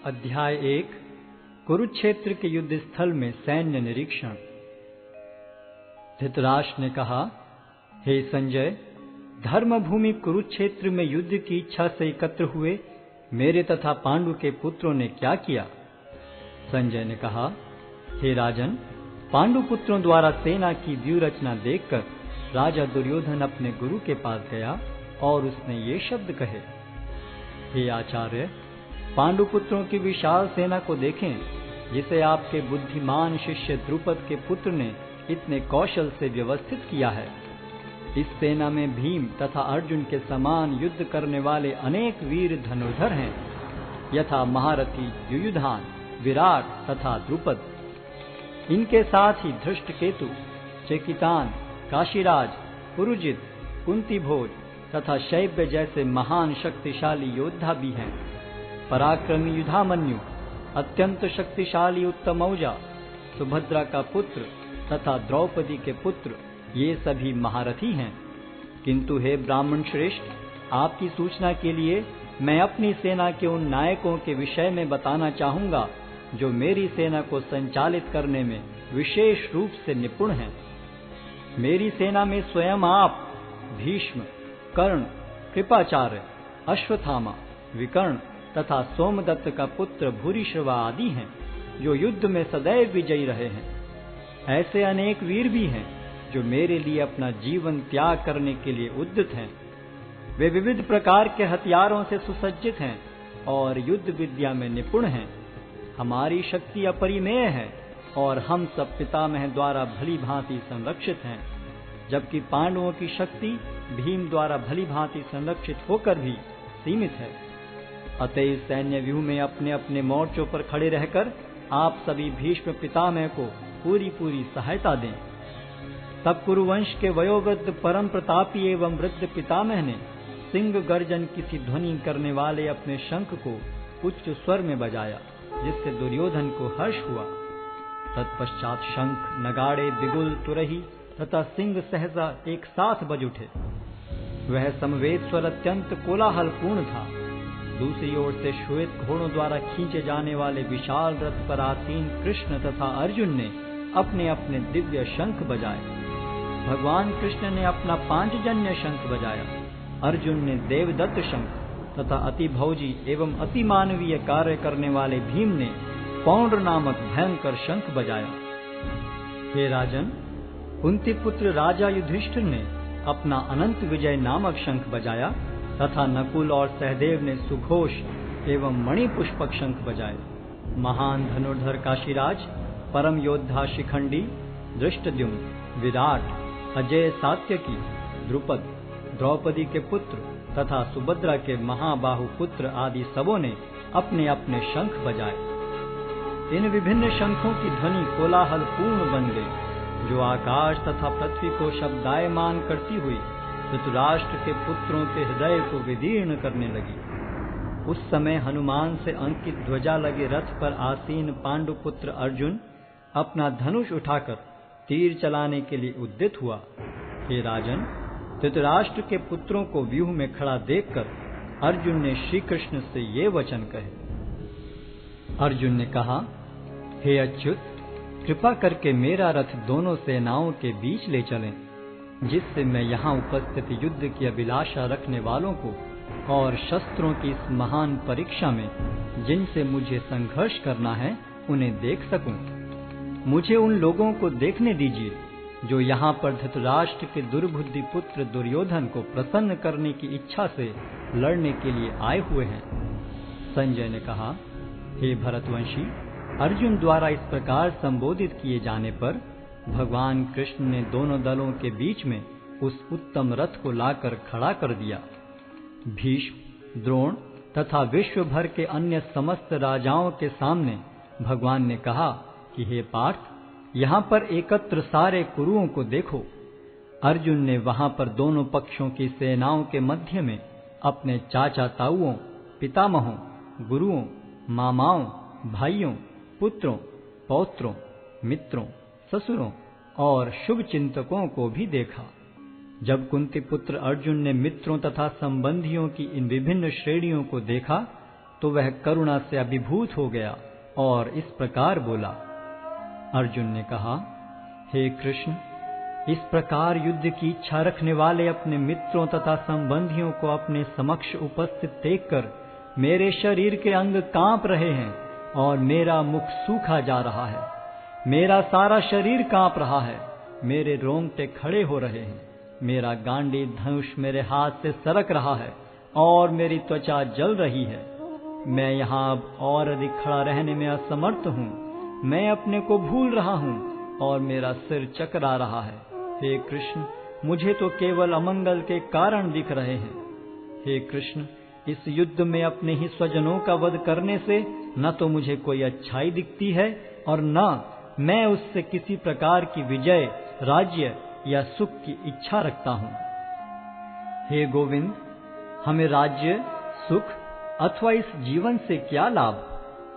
अध्याय 1 कुरुक्षेत्र के युद्ध स्थल में सैन्य निरीक्षण। धृतराष्ट्र ने कहा, हे संजय, धर्मभूमि कुरुक्षेत्र में युद्ध की इच्छा से एकत्र हुए मेरे तथा पांडु के पुत्रों ने क्या किया? संजय ने कहा, हे राजन, पांडु पुत्रों द्वारा सेना की व्यूह रचना देखकर राजा दुर्योधन अपने गुरु के पास गया और उसने ये शब्द कहे, हे आचार्य, पांडु पुत्रों की विशाल सेना को देखें, जिसे आपके बुद्धिमान शिष्य द्रुपद के पुत्र ने इतने कौशल से व्यवस्थित किया है। इस सेना में भीम तथा अर्जुन के समान युद्ध करने वाले अनेक वीर धनुर्धर हैं, यथा महारथी युयुधान, विराट तथा द्रुपद। इनके साथ ही धृष्टकेतु, चेकितान, काशीराज, पुरुजित, कुंतीभोज तथा शैब्य जैसे महान शक्तिशाली योद्धा भी हैं। पराक्रमी युधामन्यु, अत्यंत शक्तिशाली उत्तमौजा, सुभद्रा का पुत्र तथा द्रौपदी के पुत्र, ये सभी महारथी हैं। किंतु हे ब्राह्मण श्रेष्ठ, आपकी सूचना के लिए मैं अपनी सेना के उन नायकों के विषय में बताना चाहूंगा जो मेरी सेना को संचालित करने में विशेष रूप से निपुण हैं। मेरी सेना में स्वयं आप, भीष्म, कर्ण, कृपाचार्य, अश्वत्थामा, विकर्ण तथा सोमदत्त का पुत्र भूरिश्रवा आदि हैं, जो युद्ध में सदैव विजयी रहे हैं। ऐसे अनेक वीर भी हैं जो मेरे लिए अपना जीवन त्याग करने के लिए उद्यत हैं। वे विविध प्रकार के हथियारों से सुसज्जित हैं और युद्ध विद्या में निपुण हैं। हमारी शक्ति अपरिमेय है और हम सब पितामह द्वारा भली भांति संरक्षित हैं, जबकि पांडवों की शक्ति भीम द्वारा भली भांति संरक्षित होकर भी सीमित है। अतः इस सैन्य व्यूह में अपने अपने मोर्चों पर खड़े रहकर आप सभी भीष्म पितामह को पूरी सहायता दें। तब कुरुवंश के वयोवृद्ध परम प्रतापी एवं वृद्ध पितामह ने सिंह गर्जन की सी ध्वनि करने वाले अपने शंख को उच्च स्वर में बजाया, जिससे दुर्योधन को हर्ष हुआ। तत्पश्चात शंख, नगाड़े, बिगुल, तुरही तथा सिंह सहसा एक साथ बज उठे। वह समवेत स्वर अत्यंत कोलाहलपूर्ण था। दूसरी ओर से श्वेत घोड़ों द्वारा खींचे जाने वाले विशाल रथ पर आसीन कृष्ण तथा अर्जुन ने अपने अपने दिव्य शंख बजाए। भगवान कृष्ण ने अपना पांचजन्य शंख बजाया, अर्जुन ने देवदत्त शंख तथा अति भौजी एवं अति मानवीय कार्य करने वाले भीम ने पौंड्र नामक भयंकर शंख बजाया। हे राजन, कुंती पुत्र राजा युधिष्ठिर ने अपना अनंत विजय नामक शंख बजाया तथा नकुल और सहदेव ने सुघोष एवं मणिपुष्पक शंख बजाए। महान धनुर्धर काशीराज, परम योद्धा शिखंडी, धृष्टद्युम्न, विराट, अजय सात्यकी, द्रुपद, द्रौपदी के पुत्र तथा सुभद्रा के महाबाहु पुत्र आदि सबों ने अपने अपने शंख बजाए। इन विभिन्न शंखों की ध्वनि कोलाहल पूर्ण बन गई, जो आकाश तथा पृथ्वी को शब्दायमान करती हुई धृतराष्ट्र के पुत्रों के हृदय को विदीर्ण करने लगी। उस समय हनुमान से अंकित ध्वजा लगे रथ पर आसीन पांडु पुत्र अर्जुन अपना धनुष उठाकर तीर चलाने के लिए उद्यत हुआ। हे राजन, धृतराष्ट्र के पुत्रों को व्यूह में खड़ा देखकर अर्जुन ने श्री कृष्ण से ये वचन कहे। अर्जुन ने कहा, हे अच्युत, कृपा करके मेरा रथ दोनों सेनाओं के बीच ले चलें, जिससे मैं यहाँ उपस्थित युद्ध की अभिलाषा रखने वालों को और शस्त्रों की इस महान परीक्षा में जिनसे मुझे संघर्ष करना है उन्हें देख सकूं। मुझे उन लोगों को देखने दीजिए जो यहाँ पर धृतराष्ट्र के दुर्बुद्धि पुत्र दुर्योधन को प्रसन्न करने की इच्छा से लड़ने के लिए आए हुए हैं। संजय ने कहा, हे भरतवंशी, अर्जुन द्वारा इस प्रकार संबोधित किए जाने पर भगवान कृष्ण ने दोनों दलों के बीच में उस उत्तम रथ को लाकर खड़ा कर दिया। भीष्म, द्रोण तथा विश्व भर के अन्य समस्त राजाओं के सामने भगवान ने कहा कि हे पार्थ, यहाँ पर एकत्र सारे कुरुओं को देखो। अर्जुन ने वहां पर दोनों पक्षों की सेनाओं के मध्य में अपने चाचा ताऊओं, पितामहों, गुरुओं, मामाओं, भाइयों, पुत्रों, पौत्रों, मित्रों, ससुरों और शुभ चिंतकों को भी देखा। जब कुंती पुत्र अर्जुन ने मित्रों तथा संबंधियों की इन विभिन्न श्रेणियों को देखा, तो वह करुणा से अभिभूत हो गया और इस प्रकार बोला। अर्जुन ने कहा, हे कृष्ण, इस प्रकार युद्ध की इच्छा रखने वाले अपने मित्रों तथा संबंधियों को अपने समक्ष उपस्थित देखकर मेरे शरीर के अंग कांप रहे हैं और मेरा मुख सूखा जा रहा है। मेरा सारा शरीर कांप रहा है, मेरे रोंगटे खड़े हो रहे हैं, मेरा गांडी धनुष मेरे हाथ से सरक रहा है और मेरी त्वचा जल रही है। मैं यहाँ अब और अधिक खड़ा रहने में असमर्थ हूँ। मैं अपने को भूल रहा हूँ और मेरा सिर चकरा रहा है। हे कृष्ण, मुझे तो केवल अमंगल के कारण दिख रहे हैं। हे कृष्ण, इस युद्ध में अपने ही स्वजनों का वध करने से न तो मुझे कोई अच्छाई दिखती है और न मैं उससे किसी प्रकार की विजय, राज्य या सुख की इच्छा रखता हूँ। हे गोविंद, हमें राज्य, सुख अथवा इस जीवन से क्या लाभ,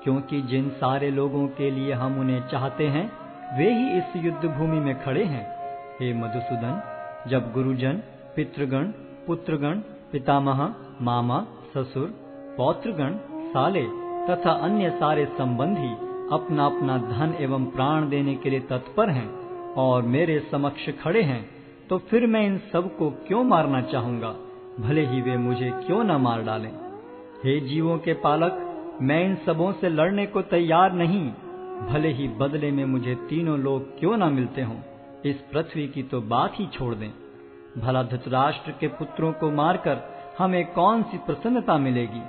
क्योंकि जिन सारे लोगों के लिए हम उन्हें चाहते हैं वे ही इस युद्ध भूमि में खड़े हैं। हे मधुसूदन, जब गुरुजन, पितृगण, पुत्रगण, पितामह, मामा, ससुर, पौत्रगण, साले तथा अन्य सारे संबंधी अपना अपना धन एवं प्राण देने के लिए तत्पर हैं और मेरे समक्ष खड़े हैं, तो फिर मैं इन सब को क्यों मारना चाहूंगा, भले ही वे मुझे क्यों न मार डालें। हे जीवों के पालक, मैं इन सबों से लड़ने को तैयार नहीं, भले ही बदले में मुझे तीनों लोग क्यों न मिलते हों। इस पृथ्वी की तो बात ही छोड़ दें। भला धृतराष्ट्र के पुत्रों को मारकर हमें कौन सी प्रसन्नता मिलेगी।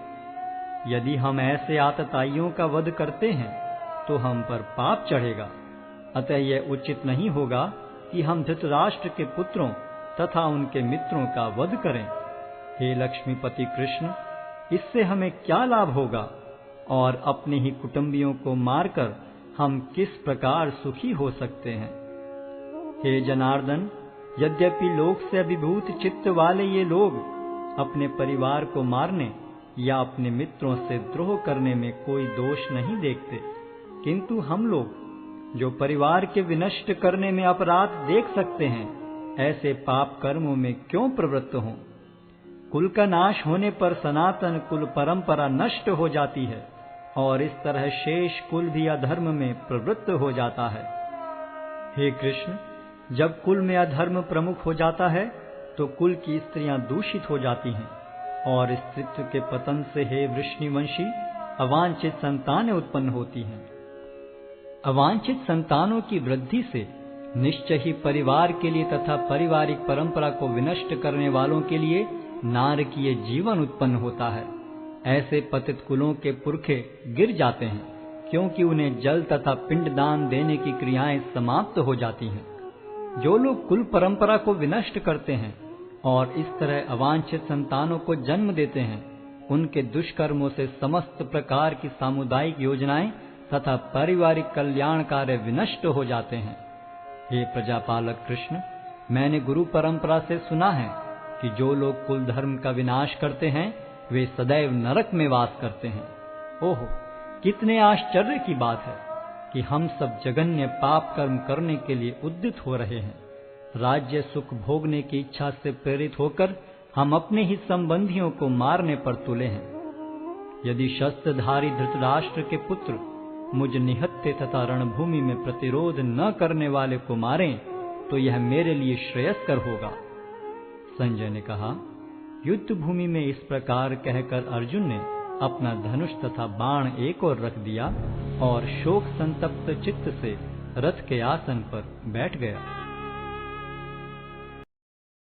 यदि हम ऐसे आतताइयों का वध करते हैं तो हम पर पाप चढ़ेगा। अतः यह उचित नहीं होगा कि हम धृतराष्ट्र के पुत्रों तथा उनके मित्रों का वध करें। हे लक्ष्मीपति कृष्ण, इससे हमें क्या लाभ होगा और अपने ही कुटुंबियों को मारकर हम किस प्रकार सुखी हो सकते हैं। हे जनार्दन, यद्यपि लोक से अभिभूत चित्त वाले ये लोग अपने परिवार को मारने या अपने मित्रों से द्रोह करने में कोई दोष नहीं देखते, किंतु हम लोग जो परिवार के विनष्ट करने में अपराध देख सकते हैं, ऐसे पाप कर्मों में क्यों प्रवृत्त हों। कुल का नाश होने पर सनातन कुल परंपरा नष्ट हो जाती है और इस तरह शेष कुल भी अधर्म में प्रवृत्त हो जाता है। हे कृष्ण, जब कुल में अधर्म प्रमुख हो जाता है तो कुल की स्त्रियां दूषित हो जाती हैं और स्त्रीत्व के पतन से हे वृष्णिवंशी अवांछित संतानें उत्पन्न होती हैं। अवांछित संतानों की वृद्धि से निश्चय ही परिवार के लिए तथा पारिवारिक परंपरा को विनष्ट करने वालों के लिए नारकीय जीवन उत्पन्न होता है। ऐसे पतित कुलों के पुरखे गिर जाते हैं, क्योंकि उन्हें जल तथा पिंडदान देने की क्रियाएं समाप्त हो जाती हैं। जो लोग कुल परंपरा को विनष्ट करते हैं और इस तरह अवांछित संतानों को जन्म देते हैं, उनके दुष्कर्मों से समस्त प्रकार की सामुदायिक योजनाएं तथा पारिवारिक कल्याण कार्य विनष्ट हो जाते हैं। हे प्रजापालक कृष्ण, मैंने गुरु परंपरा से सुना है कि जो लोग कुल धर्म का विनाश करते हैं वे सदैव नरक में वास करते हैं। ओहो, कितने आश्चर्य की बात है कि हम सब जघन्य पाप कर्म करने के लिए उद्यत हो रहे हैं। राज्य सुख भोगने की इच्छा से प्रेरित होकर हम अपने ही संबंधियों को मारने पर तुले हैं। यदि शस्त्रधारी धृतराष्ट्र के पुत्र मुझ निहत्थे तथा रणभूमि में प्रतिरोध न करने वाले को मारें तो यह मेरे लिए श्रेयस्कर होगा। संजय ने कहा, युद्ध भूमि में इस प्रकार कहकर अर्जुन ने अपना धनुष तथा बाण एक ओर रख दिया और शोक संतप्त चित्त से रथ के आसन पर बैठ गया।